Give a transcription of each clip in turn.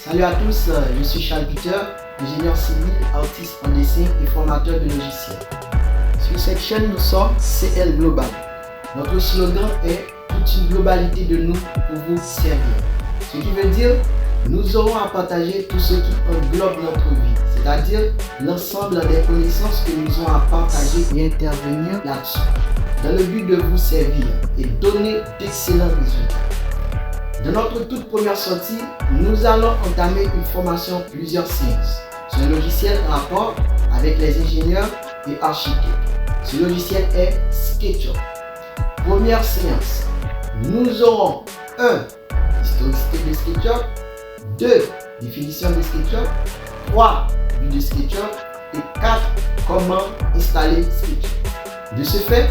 Salut à tous, je suis Charles Peter, ingénieur civil, artiste en dessin et formateur de logiciels. Sur cette chaîne, nous sommes CL Global. Notre slogan est toute une globalité de nous pour vous servir. Ce qui veut dire, nous aurons à partager tout ce qui englobe notre vie, c'est-à-dire l'ensemble des connaissances que nous avons à partager et intervenir là-dessus, dans le but de vous servir et donner d'excellents résultats. Dans notre toute première sortie, nous allons entamer une formation plusieurs sciences sur un logiciel en rapport avec les ingénieurs et architectes. Ce logiciel est SketchUp. Première séance, nous aurons 1. Historicité de SketchUp, 2. Définition de SketchUp, 3. Vue de SketchUp et 4. Comment installer SketchUp. De ce fait,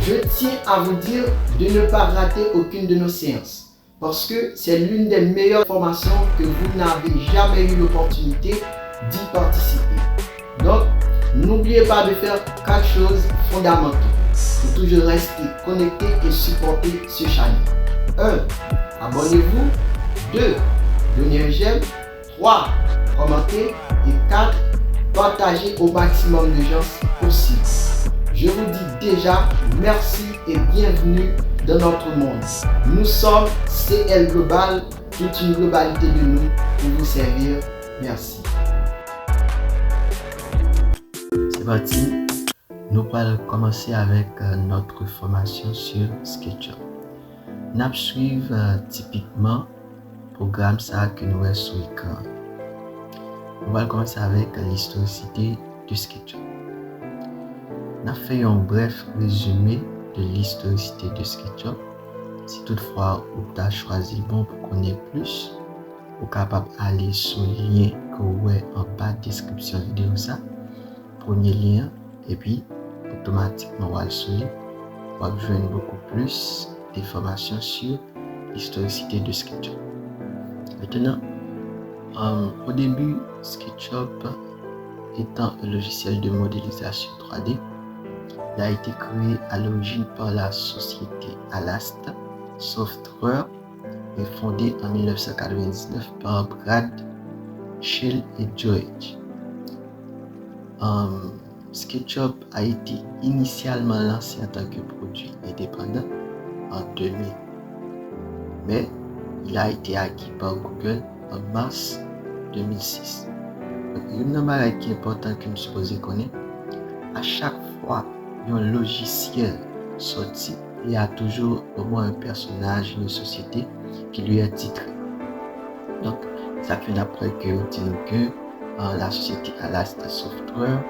je tiens à vous dire de ne pas rater aucune de nos séances, parce que c'est l'une des meilleures formations que vous n'avez jamais eu l'opportunité d'y participer. Donc, n'oubliez pas de faire 4 choses fondamentales pour toujours rester connecté et supporter ce channel. 1. Abonnez-vous. 2. Donnez un j'aime. 3. Commentez. Et 4. Partagez au maximum de gens possible. Je vous dis déjà merci et bienvenue dans notre monde. Nous sommes CL Global, toute une globalité de nous pour vous servir. Merci. C'est parti. Nous allons commencer avec notre formation sur SketchUp. Nous allons suivre typiquement le programme ça que nous avons sur l'écran. Nous allons commencer avec l'historicité de SketchUp. Nous avons fait un bref résumé de l'historicité de SketchUp. Si toutefois vous avez choisi le bon pour connaître plus, vous êtes capable d'aller sur le lien que vous voyez en bas de description vidéo ça. Premier lien, et puis automatiquement vous allez sur lui, vous allez joindre beaucoup plus d'informations sur l'historicité de SketchUp. Maintenant, au début, SketchUp étant un logiciel de modélisation 3D, il a été créé à l'origine par la société Alast Software et fondé en 1999 par Brad, Shell et George. SketchUp a été initialement lancé en tant que produit indépendant en 2000, mais il a été acquis par Google en mars 2006. Donc, une chose qui est importante que nous supposons connaître, à chaque fois un logiciel sorti, il y a toujours au moins un personnage, une société qui lui est titré. Donc, ça fait après que nous disons que la société Alast Software,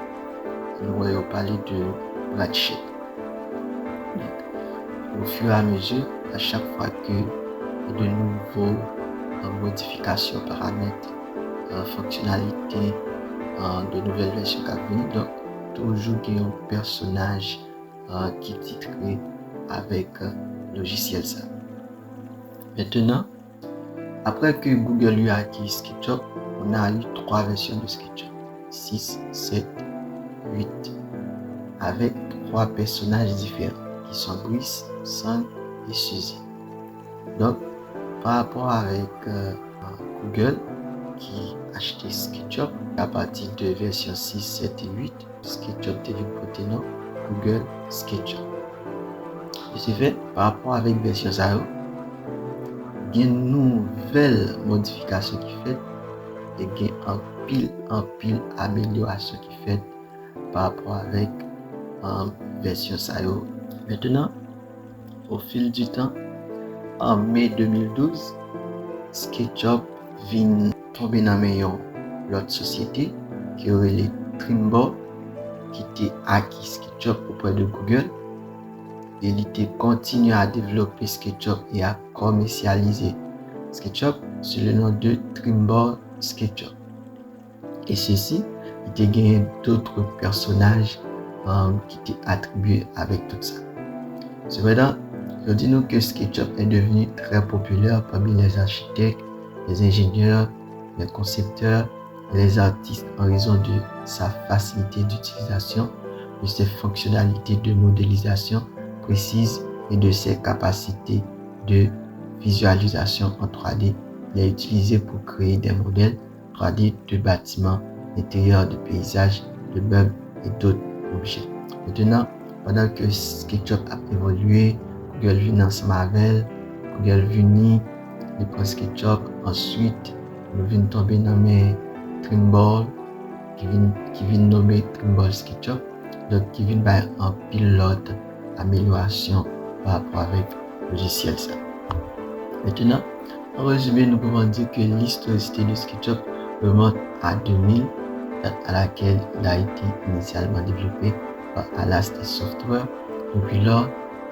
nous allons parler de Brad Shell. Au fur et à mesure, à chaque fois que de nouveaux modifications, paramètres, fonctionnalités, de nouvelles versions qui viennent, donc toujours un personnage qui est titré avec le logiciel ça. Maintenant, après que Google lui a acquis SketchUp, on a eu 3 versions de SketchUp, 6, 7, 8, avec 3 personnages différents qui sont Brice, Sang et Suzy. Donc, par rapport avec Google qui a acheté SketchUp à partir de version 6, 7 et 8, SketchUp devient porté nom Google SketchUp. De ce fait, par rapport avec version 0, il y a une nouvelle modification qui fait et il y a en pile amélioration qui fait par rapport avec version 0. Maintenant, au fil du temps, en mai 2012, SketchUp vient tomber dans l'autre société qui aurait les Trimble qui était acquis SketchUp auprès de Google. Et il continue à développer SketchUp et à commercialiser SketchUp sous le nom de Trimble SketchUp. Et ceci, il a gagné d'autres personnages qui étaient attribués avec tout ça. Cependant, je dis nous que SketchUp est devenu très populaire parmi les architectes, les ingénieurs, les concepteurs et les artistes en raison de sa facilité d'utilisation, de ses fonctionnalités de modélisation précises et de ses capacités de visualisation en 3D il est utilisé pour créer des modèles 3D de bâtiments, d'intérieur, de paysages, de meubles et d'autres objets. Maintenant, pendant que SketchUp a évolué, Google vient ensemble avec Google vient prend SketchUp, ensuite nous venons tomber dans mes Trimble qui vient nommer Trimble SketchUp, donc qui vient par un pilote amélioration par rapport avec le logiciel ça. Maintenant, en résumé, nous pouvons dire que l'historicité de SketchUp remonte à 2000, date à laquelle il a été initialement développé par Alastor Software. Depuis lors,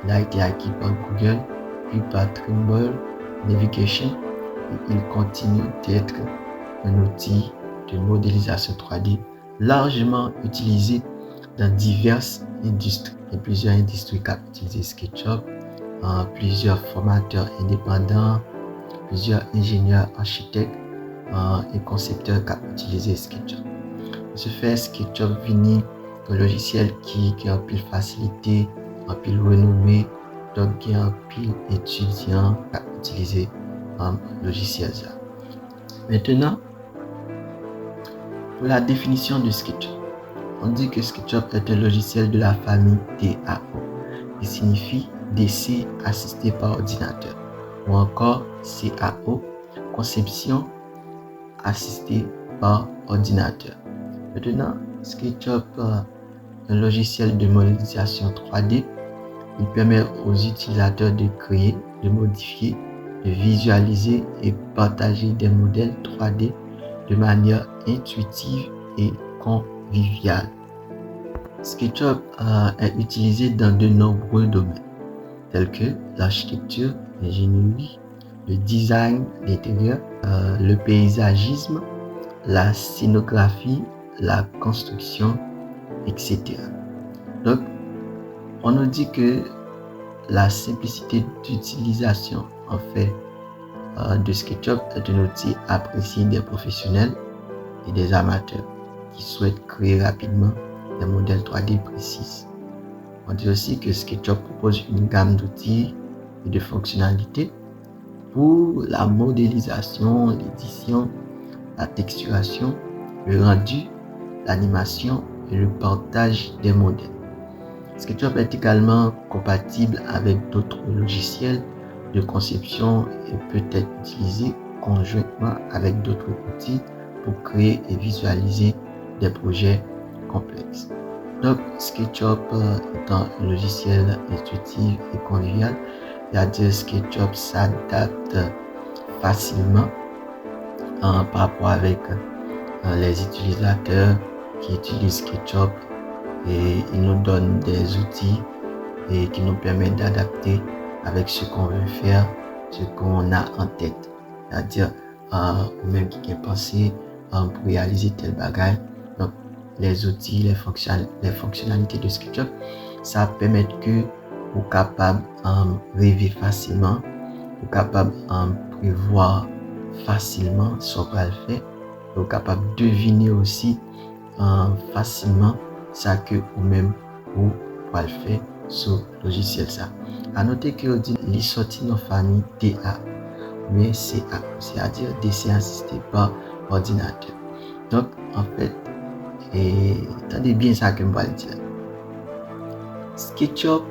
il a été acquis par Google, puis par Trimble Navigation, et il continue d'être un outil de modélisation 3D largement utilisé dans diverses industries. Il y a plusieurs industries qui utilisent SketchUp, plusieurs formateurs indépendants, plusieurs ingénieurs, architectes et concepteurs qui utilisent SketchUp. De ce fait, SketchUp vient un logiciel qui a un pile facilité, un pile renommé, donc il y a un pile étudiant qui utilisent un logiciel. Maintenant, pour la définition de SketchUp, on dit que SketchUp est un logiciel de la famille DAO, qui signifie dessin assisté par ordinateur, ou encore CAO, conception assistée par ordinateur. Maintenant, SketchUp est un logiciel de modélisation 3D. Il permet aux utilisateurs de créer, de modifier, de visualiser et partager des modèles 3D de manière intuitive et conviviale. SketchUp est utilisé dans de nombreux domaines, tels que l'architecture, l'ingénierie, le design d'intérieur, le paysagisme, la scénographie, la construction, etc. Donc, on nous dit que la simplicité d'utilisation en fait de SketchUp est un outil apprécié des professionnels et des amateurs qui souhaitent créer rapidement des modèles 3D précis. On dit aussi que SketchUp propose une gamme d'outils et de fonctionnalités pour la modélisation, l'édition, la texturation, le rendu, l'animation et le partage des modèles. SketchUp est également compatible avec d'autres logiciels de conception et peut être utilisé conjointement avec d'autres outils pour créer et visualiser des projets complexes. Donc, SketchUp étant un logiciel intuitif et convivial, c'est-à-dire SketchUp s'adapte facilement par rapport avec les utilisateurs qui utilisent SketchUp, et il nous donne des outils et qui nous permettent d'adapter avec ce qu'on veut faire, ce qu'on a en tête. C'est-à-dire, même qui est pensé pour réaliser tel bagage. Donc, les outils, les fonctionnalités de SketchUp, ça permet que vous êtes capable de rêver facilement, vous êtes capable de prévoir facilement ce qu'on va faire, vous êtes capable de deviner aussi facilement ça que vous-même vous pouvez le faire sur le logiciel ça. À noter que on dit les sorties dans la famille DA, mais CA, c'est-à-dire dessin assisté par ordinateur. Donc en fait, attendez bien ça que je vais dire. SketchUp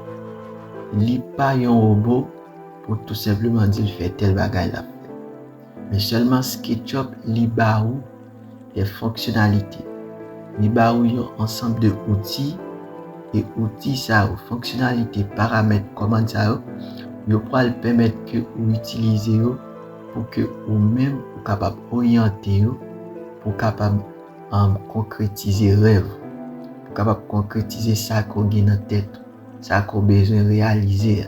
n'est pas un robot pour tout simplement dire faire tel bagage là. Mais seulement SketchUp libère des fonctionnalités. Libère un ensemble de outils et outils ça ou fonctionnalités, paramètres, commandes ça yo pourra permettre que vous utilisez pour que vous-même vous capable orienter pour capable concrétiser rêve, pour capable concrétiser ça qu'on a dans tête, ça qu'on besoin de réaliser.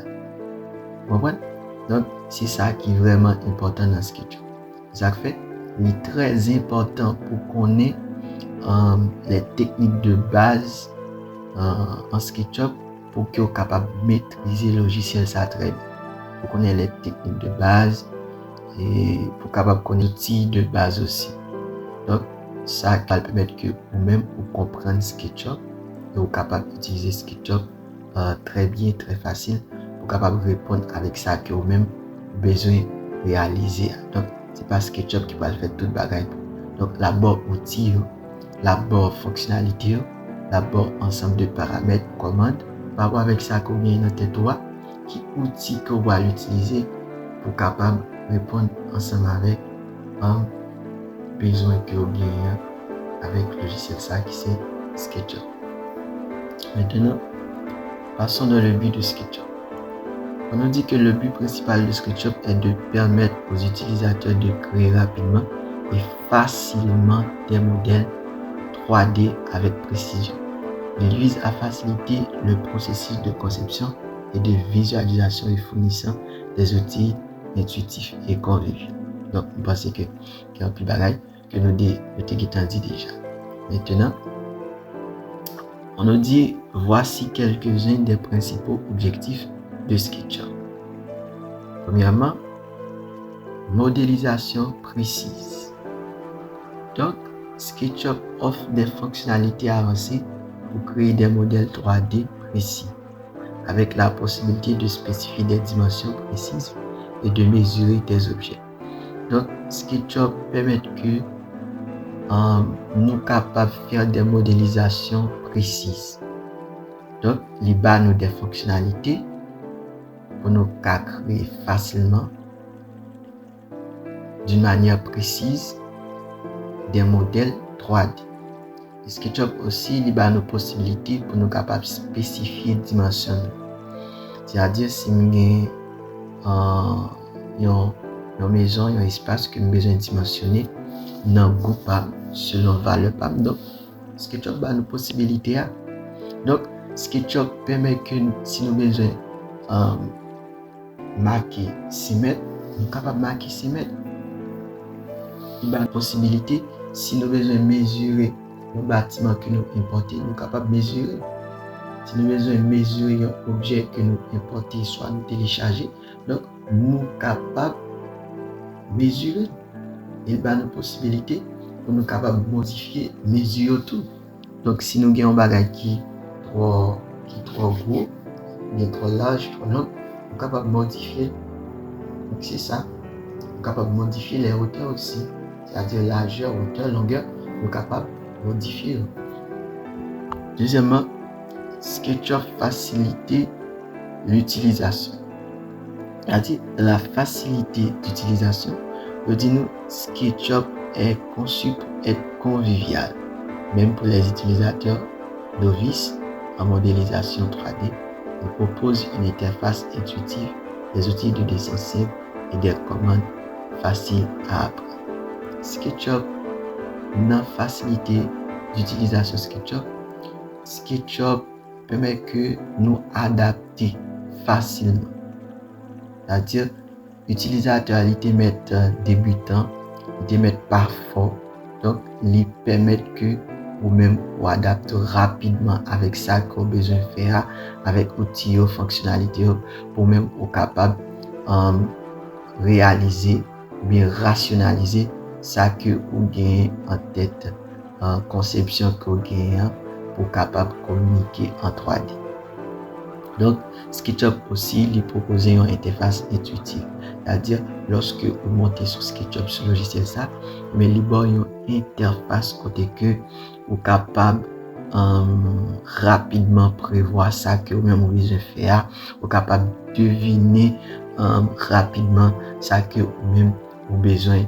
Vous comprenez? Donc c'est ça qui est vraiment important dans SketchUp. Ça fait il est très important pour qu'on ait les techniques de base en SketchUp pour que vous capable de maîtriser le logiciel ça très bien. Pour qu'on ait les techniques de base et pour capable connaître l'outil de base aussi. Donc ça va permettre que vous-même vous compreniez SketchUp et vous capable d'utiliser SketchUp très bien, très facile pour capable répondre avec ça que vous-même besoin réaliser. Donc c'est pas SketchUp qui va le faire toute bagaille. Donc la barre outils, la barre fonctionnalité, la barre ensemble de paramètres, commandes, par rapport avec ça qu'on vient dans tête toi, qui outil qu'on va l'utiliser pour capable répondre ensemble avec un besoin que vous gagnez avec le logiciel ça qui c'est SketchUp. Maintenant, passons dans le but de SketchUp. On nous dit que le but principal de SketchUp est de permettre aux utilisateurs de créer rapidement et facilement des modèles 3D avec précision. Il vise à faciliter le processus de conception et de visualisation en fournissant des outils intuitifs et conviviaux. Donc, vous pensez qu'il y a un plus bagaille que nous dit déjà. Maintenant, on nous dit voici quelques-uns des principaux objectifs de SketchUp. Premièrement, modélisation précise. Donc, SketchUp offre des fonctionnalités avancées pour créer des modèles 3D précis, avec la possibilité de spécifier des dimensions précises et de mesurer des objets. Donc, SketchUp permet que nous sommes capables de faire des modélisations précises. Donc, il y a des fonctionnalités pour nous créer facilement, d'une manière précise, des modèles 3D. Et SketchUp aussi, il y a nos possibilités pour nous capables de spécifier les dimensions. C'est-à-dire, si nous avons une maison, un espace que nous avons besoin de dimensionner, nous avons un groupe selon la valeur. Donc, SketchUp a nos possibilités. Donc, SketchUp permet que si nous avons besoin de marquer 6 mètres, nous sommes capables de marquer 6 mètres. Il y a une possibilité, si nous avons besoin de mesurer le bâtiment que nous importons, nous sommes capables de mesurer. Si nous avons besoin de mesurer un objet que nous importons, soit nous télécharger, donc nous sommes capables de mesurer. Il y a une possibilité pour nous capables de modifier, mesurer tout. Donc si nous avons un bagage qui est trop gros, trop large, trop long, nous sommes capables de modifier. Donc c'est ça. Nous sommes capables de modifier les hauteurs aussi. C'est-à-dire largeur, hauteur, longueur, nous sommes capables de modifier. Deuxièmement, SketchUp facilite l'utilisation. C'est-à-dire la facilité d'utilisation. Nous disons SketchUp est conçu pour être convivial, même pour les utilisateurs novices en modélisation 3D. Il propose une interface intuitive, des outils de dessin simples et des commandes faciles à apprendre. SketchUp n'a facilité d'utilisation SketchUp permet que nous adapter facilement. C'est-à-dire, l'utilisateur il mettre débutant, il mettre parfois, donc il permet que vous-même vous adaptez rapidement avec ça que vous avez besoin de faire, avec outils, fonctionnalités, pour même vous capable réaliser ou bien rationaliser ça que vous gagnez en tête, en conception que vous gagnez pour capable communiquer en 3D. Donc, SketchUp aussi lui propose une interface intuitive. C'est-à-dire, lorsque vous montez sur SketchUp, sur le logiciel ça, mais il y a une interface côté que vous êtes capable rapidement prévoir ça que vous-même vous besoin faire. Vous êtes capable de deviner rapidement ça que vous-même vous besoin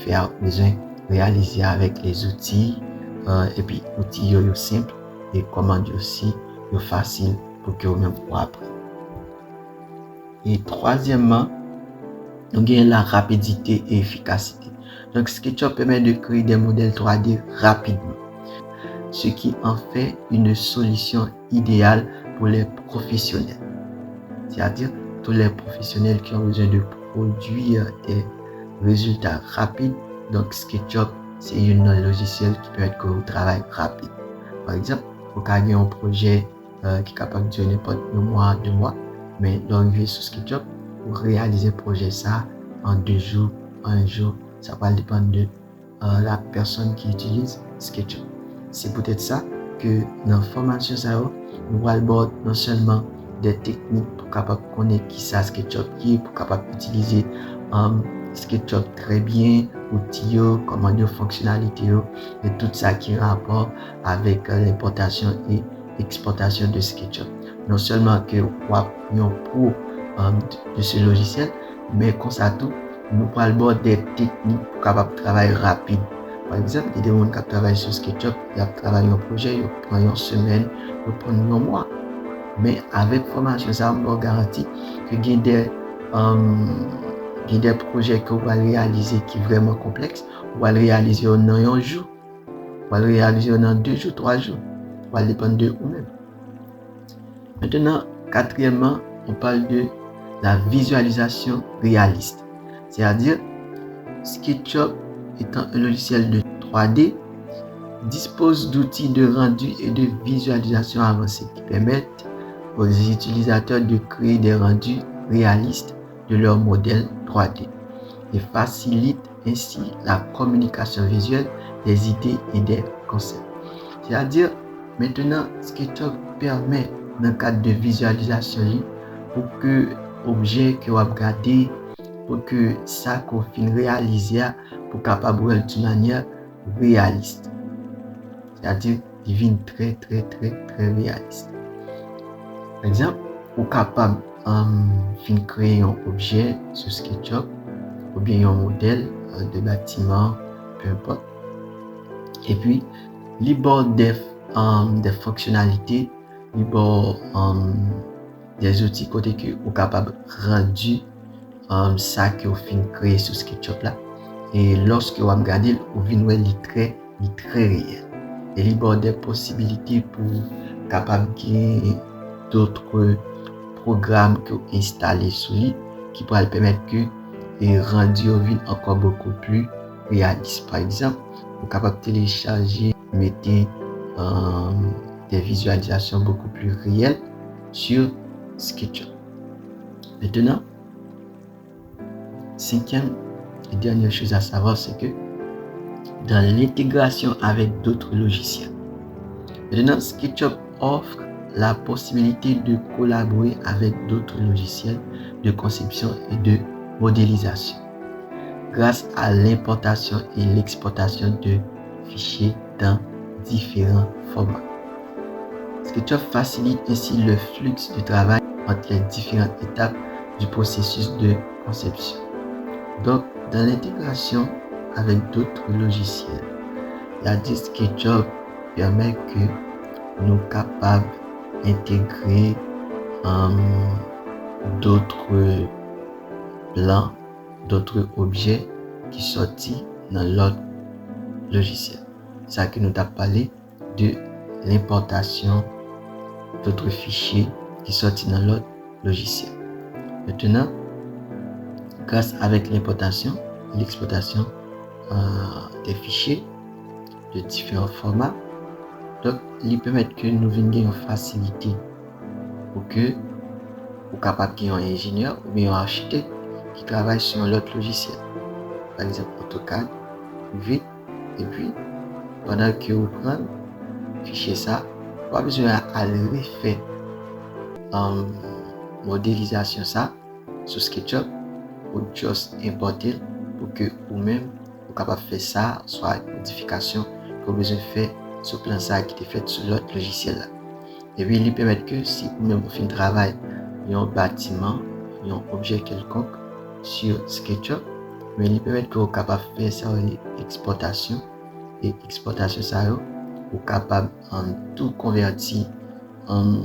faire, besoin réaliser avec les outils. Et puis, outils simples et commandes aussi faciles pour que vous-même vous appreniez. Et troisièmement, nous avons la rapidité et efficacité. Donc, SketchUp permet de créer des modèles 3D rapidement, ce qui en fait une solution idéale pour les professionnels. C'est-à-dire tous les professionnels qui ont besoin de produire des résultats rapides. Donc, SketchUp, c'est un logiciel qui permet que vous travaillez rapide. Par exemple, vous avez un projet qui est capable de durer n'importe un mois, 2 mois, mais l'arrivée sur SketchUp, pour réaliser le projet ça en 2 jours, 1 jour, ça va dépendre de la personne qui utilise SketchUp. C'est peut-être ça que dans la formation, nous allons non seulement des techniques pour capable connaître qui ça SketchUp qui est pour capable utiliser SketchUp très bien, outils, comment dire, fonctionnalités et tout ça qui a rapport avec l'importation et l'exportation de SketchUp. Non seulement que vous avez un pro de ce logiciel, mais comme ça tout, nous parlons des techniques pour capable travailler rapide. Par exemple, il y a des gens qui travaillent sur SketchUp, ils travaillent un projet, ils prennent une semaine, ils prennent un mois. Mais avec formation, ça me garantit que il y a des projets que vous allez réaliser qui sont vraiment complexes, vous allez réaliser en un jour, vous allez réaliser en 2 jours, 3 jours, vous allez dépendre de vous-même. Maintenant, quatrièmement, on parle de la visualisation réaliste. C'est-à-dire, SketchUp étant un logiciel de 3D, dispose d'outils de rendu et de visualisation avancés qui permettent aux utilisateurs de créer des rendus réalistes de leur modèle 3D et facilite ainsi la communication visuelle des idées et des concepts. C'est-à-dire, maintenant, SketchUp permet, dans le cadre de visualisation, pour que l'objet que vous regardez, pour que ça qu'on finit réaliser, pour capable d'une manière réaliste. C'est-à-dire, il devient très réaliste. Par exemple, vous êtes capable de créer un objet sur SketchUp ou bien un modèle de bâtiment, peu importe. Et puis, il y a des fonctionnalités, il y a des outils côté que vous êtes capable de rendre ça que vous finissez créer sur SketchUp là. Et lorsque vous regardez, vous voyez très réel. Et il y a des possibilités pour capable de d'autres programmes que vous installez sur lui qui pourraient permettre que les rendus encore beaucoup plus réalistes. Par exemple, vous êtes capable de télécharger, mettre des visualisations beaucoup plus réelles sur SketchUp. Maintenant, cinquième et dernière chose à savoir, c'est que dans l'intégration avec d'autres logiciels, maintenant SketchUp offre la possibilité de collaborer avec d'autres logiciels de conception et de modélisation grâce à l'importation et l'exportation de fichiers dans différents formats. SketchUp facilite ainsi le flux de travail entre les différentes étapes du processus de conception. Donc, dans l'intégration avec d'autres logiciels, la SketchUp permet que nous sommes capables d'intégrer d'autres plans, d'autres objets qui sortent dans l'autre logiciel. C'est ça que nous avons parlé de l'importation d'autres fichiers qui sortent dans l'autre logiciel. Maintenant, grâce avec l'importation et l'exportation des fichiers de différents formats, donc ils permettent que nous venions en facilité pour que vous capable qu'il y ait un ingénieur ou bien un architecte qui travaille sur un autre logiciel, par exemple AutoCAD, vite, et puis pendant que vous prenez fichier ça, pas besoin de refaire modélisation ça sur SketchUp ou juste importer pour que vous-même vous capable de faire ça, soit une modification que vous besoin de faire sur plan ça qui est fait sur l'autre logiciel là. Et puis il permet que si vous-même vous faites un travail, un bâtiment, un objet quelconque sur SketchUp, mais il permet que vous capable de faire ça exportation et exportation ça vous capable en tout convertir en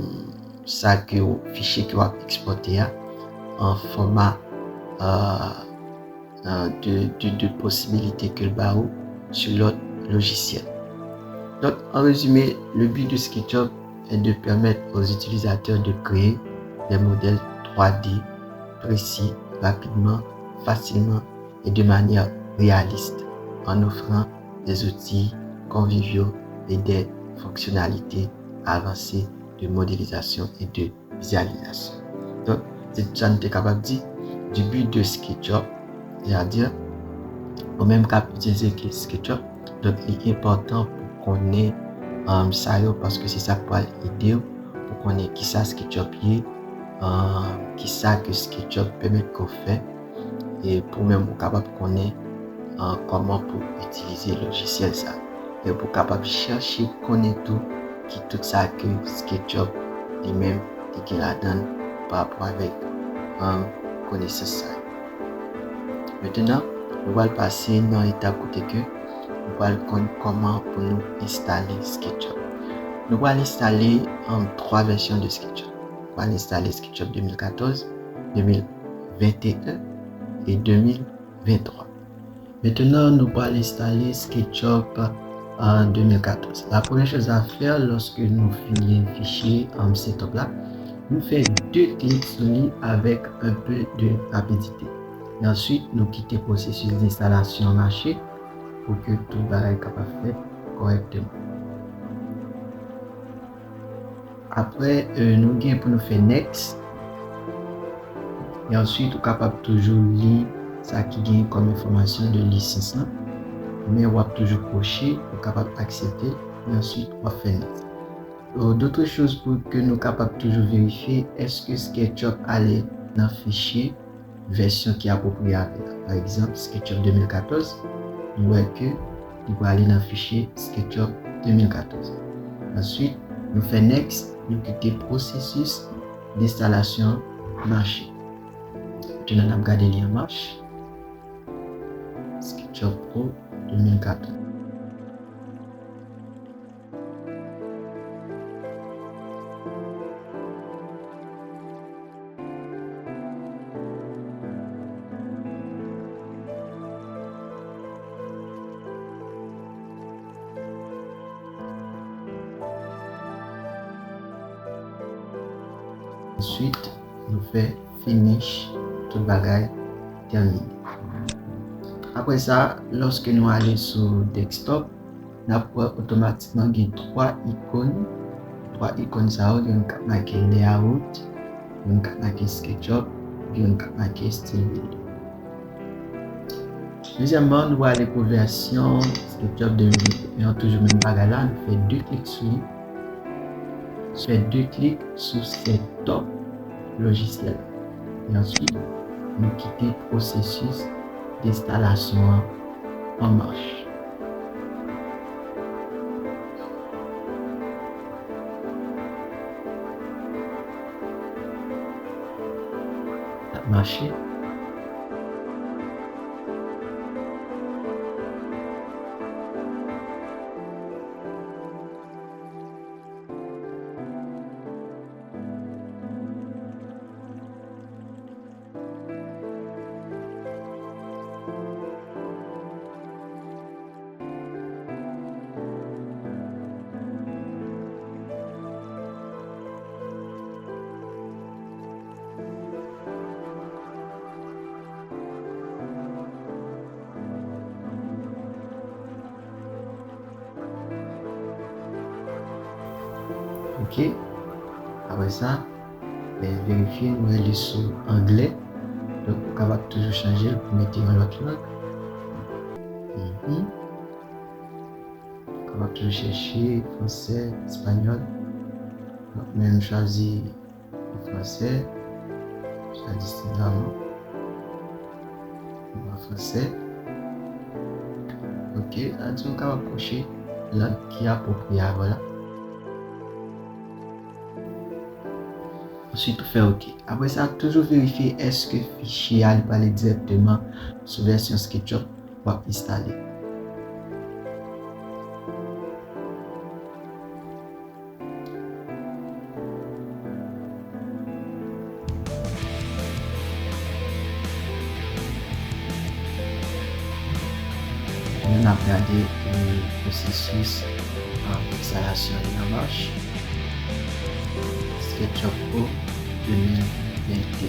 ça que vous fichier que vous exporter en format de possibilités que le barreau sur l'autre logiciel. Donc, en résumé, le but de SketchUp est de permettre aux utilisateurs de créer des modèles 3D précis, rapidement, facilement et de manière réaliste, en offrant des outils conviviaux et des fonctionnalités avancées de modélisation et de visualisation. Donc, c'est ça que nous sommes capables de dire du but de SketchUp, c'est-à-dire au même cas utiliser SketchUp. Donc, il est important pour qu'on ait ça parce que c'est ça qui va aider pour qu'on ait qui ça SketchUp est, qui ça que SketchUp permet qu'on fait et pour même vous capable de connaître comment pour utiliser le logiciel ça. Et pour capable chercher, connaître tout ça que SketchUp lui-même qui la donne par rapport avec connaissance ça. Maintenant, nous allons passer dans l'étape côté que nous allons connaître comment pour nous installer SketchUp. Nous allons installer trois versions de SketchUp. Nous allons installer SketchUp 2014, 2021 et 2023. Maintenant, nous allons installer SketchUp en 2014. La première chose à faire lorsque nous finissons le fichier en setup là, nous faisons 2 clics sur lui avec un peu de rapidité. Et ensuite, nous quittons le processus d'installation marché pour que tout soit capable de faire correctement. Après, nous gagnons pour nous faire Next. Et ensuite, nous sommes capables toujours lire ça qui gagne comme information de licence. Mais on va toujours cocher, on est capable d'accepter. Et ensuite, on va faire Next. D'autres choses pour que nous sommes capables toujours vérifier est-ce que SketchUp allait dans le fichier version qui est appropriée avec. Par exemple, SketchUp 2014, nous voyons que il va aller dans le fichier SketchUp 2014. Ensuite, nous faisons Next, nous quittons le processus d'installation marché. Maintenant, nous regardons les liens marche. SketchUp Pro 2014. Ensuite, nous faisons finish tout bagage terminé. Après ça, lorsque nous allons sur desktop, nous avons automatiquement 3 icônes. 3 icônes ça va marquer layout, marquer SketchUp, marquer style builder. Deuxièmement, nous allons aller pour version SketchUp 2021, toujours même bagage là, nous faisons 2 clics sur lui. Fait 2 clics sur cette top logiciel et ensuite nous quitter le processus d'installation en marche. Ça a marché. Ok, après ça, vérifier nous aller sur anglais. Donc, on va toujours changer pour mettre dans l'autre langue. On va toujours chercher français, espagnol. Donc, même choisir le français. Choisir simplement le français. Ok, là, on va cocher langue qui est appropriée. Voilà. Ensuite, tout fait OK. Après ça, toujours vérifier est-ce que le fichier va aller directement sur la version SketchUp pour installer. On a regardé le processus d'installation en marche. SketchUp Pro 2021.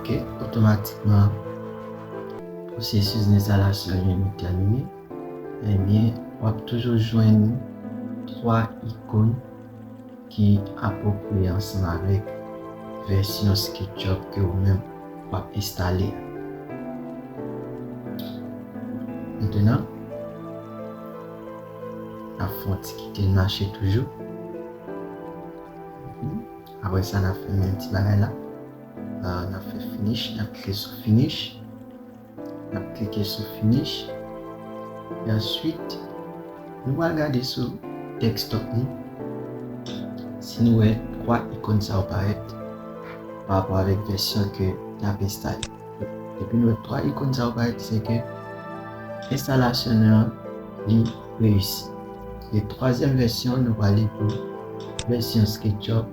Ok, automatiquement, processus d'installation est terminé. Eh bien, on va toujours joindre 3 icônes qui approprient ensemble avec version SketchUp que vous-même va installer. Maintenant, la fonte quitter le marché toujours. Après ça, on a fait un petit bagage là. On a fait finish, on a cliqué sur finish. On a cliqué sur finish. Et ensuite, nous allons regarder sur desktop. Si nous avons 3 icônes ça apparaître par rapport avec la version que nous avons installée. Depuis nous avons 3 icônes ça apparaître, c'est que l'installation est réussie. Et troisième version, nous allons aller pour version SketchUp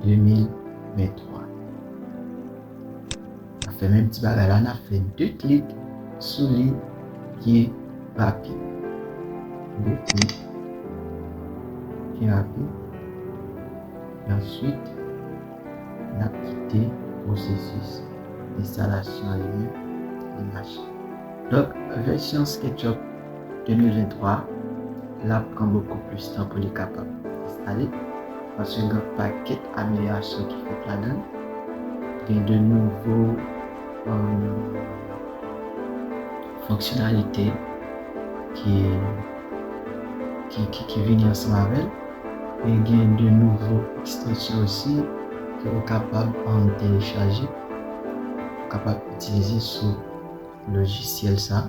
2023. On a fait même petit bagage là, on a fait 2 clics sur lui qui est rapide. 2 clics qui est rapide. Et ensuite, on a quitté le processus d'installation en ligne des machines. Donc, version SketchUp 2023, là prend beaucoup plus de temps pour les capables d'installer parce qu'il y a un paquet d'améliorations qui fait là-dedans. Il y a de nouveaux fonctionnalités qui viennent ensemble avec. Et il y a de nouveaux extensions aussi que vous êtes capable de télécharger, capable d'utiliser sur le logiciel ça.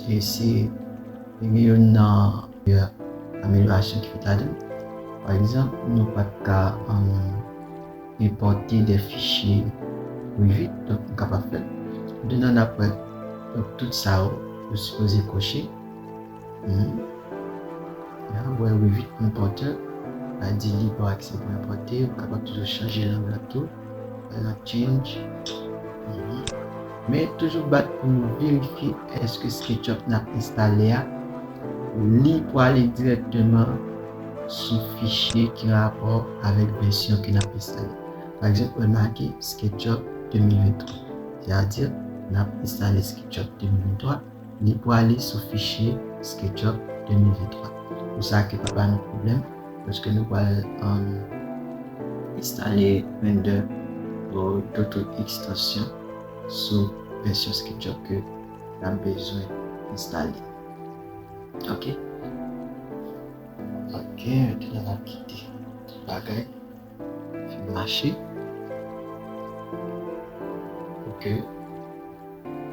Et c'est une amélioration qui fait là-dedans. Par exemple, nous pas qu'à importer des fichiers Revit, donc nous capable de faire. Dedans après, donc tout ça vous supposez cocher. Ouais, Revit importeur, a dit libre accès pour importer, vous capable toujours changer l'angle tout, la change. Mais toujours battre pour nous vérifier est-ce que SketchUp n'a installé libre pour aller directement sur fichier qui a rapport avec la version qu'il a installé. Par exemple, on a marqué SketchUp 2023, c'est-à-dire on a installé SketchUp 2023, libre pour aller sur fichier SketchUp 2023. Pour ça que pas de problème parce que nous allons installer Render ou d'autres extensions sur version SketchUp que nous avons besoin d'installer. Ok, maintenant on va quitter le bagage, le marché pour que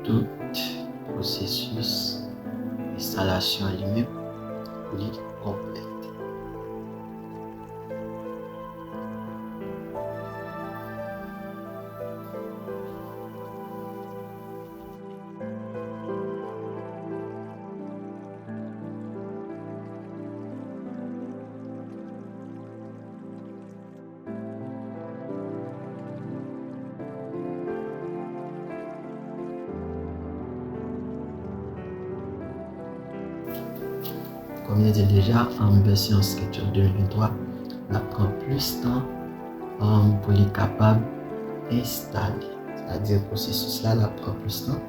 tout processus d'installation lui-même est complète. Comme je disais déjà, en version SketchUp 2023, on prend plus de temps pour les capables d'installer. C'est-à-dire le processus là, la prend plus de temps.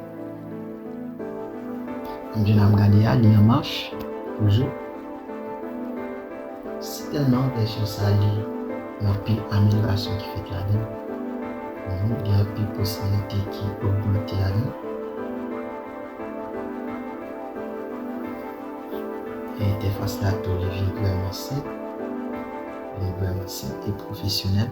Comme je l'ai regardé, il est en marche, toujours. C'est tellement version ça, il y a une amélioration qui fait là-dedans. Il y a une possibilité qui augmente là-dedans. Et l'interface là, tout est vraiment simple et professionnel.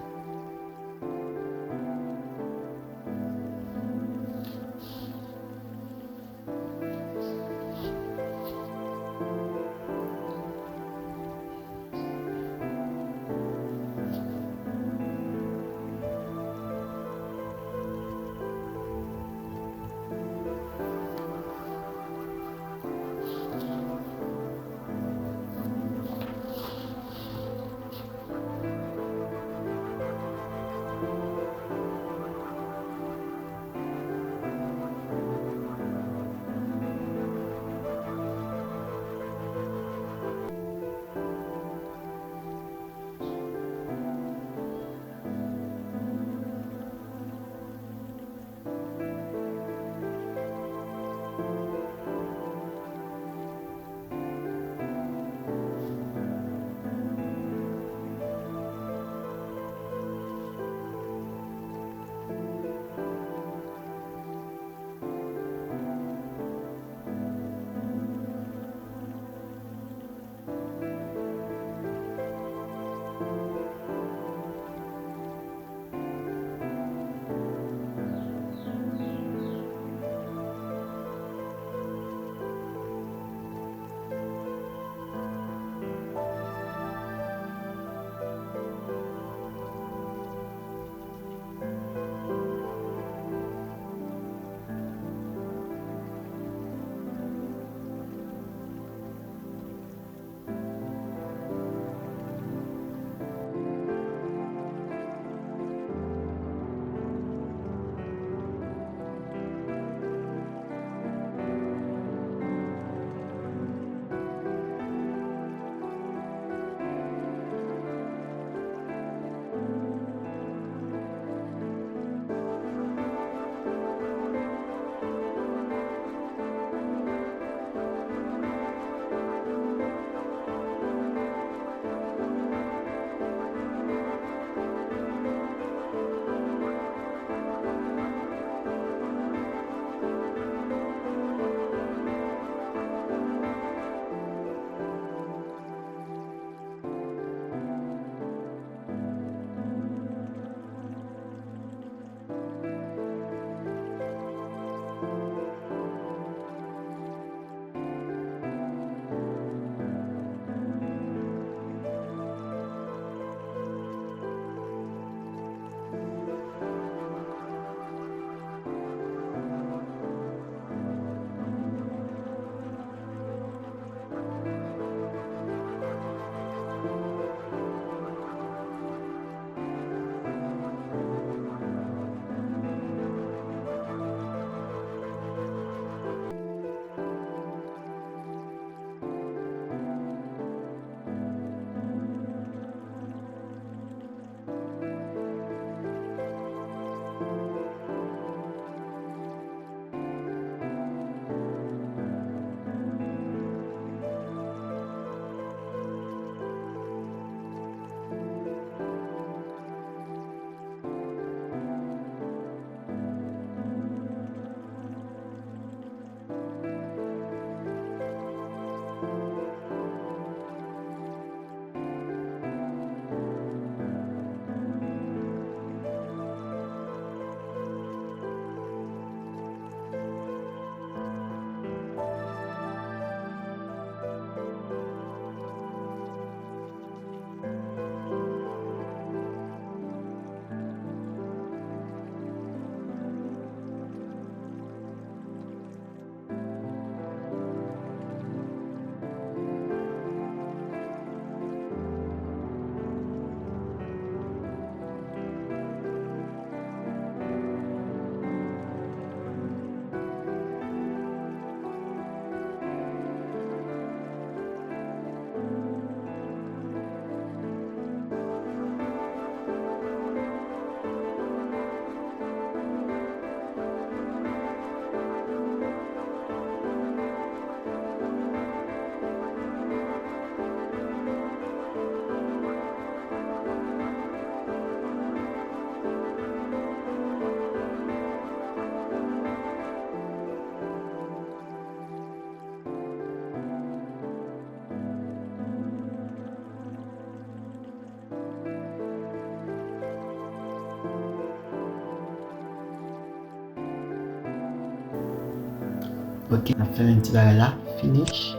Ok, on va faire un petit bagage là, finish.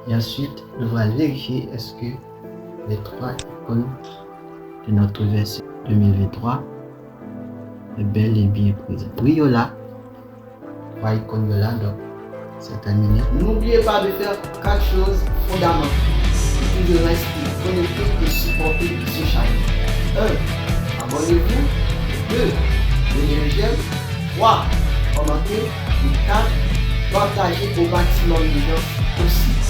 Et ensuite, nous allons vérifier est-ce que les 3 icônes de notre version 2023 est bel et bien présent. Oui, là, 3 icônes de là, donc c'est terminé. N'oubliez pas de faire 4 choses fondamentales pour tout le reste connecter et supporter ce channel. 1. Abonnez-vous. 2. Donnez un j'aime. 3. Commentez. Et 4. Partagez au maximum de gens possible.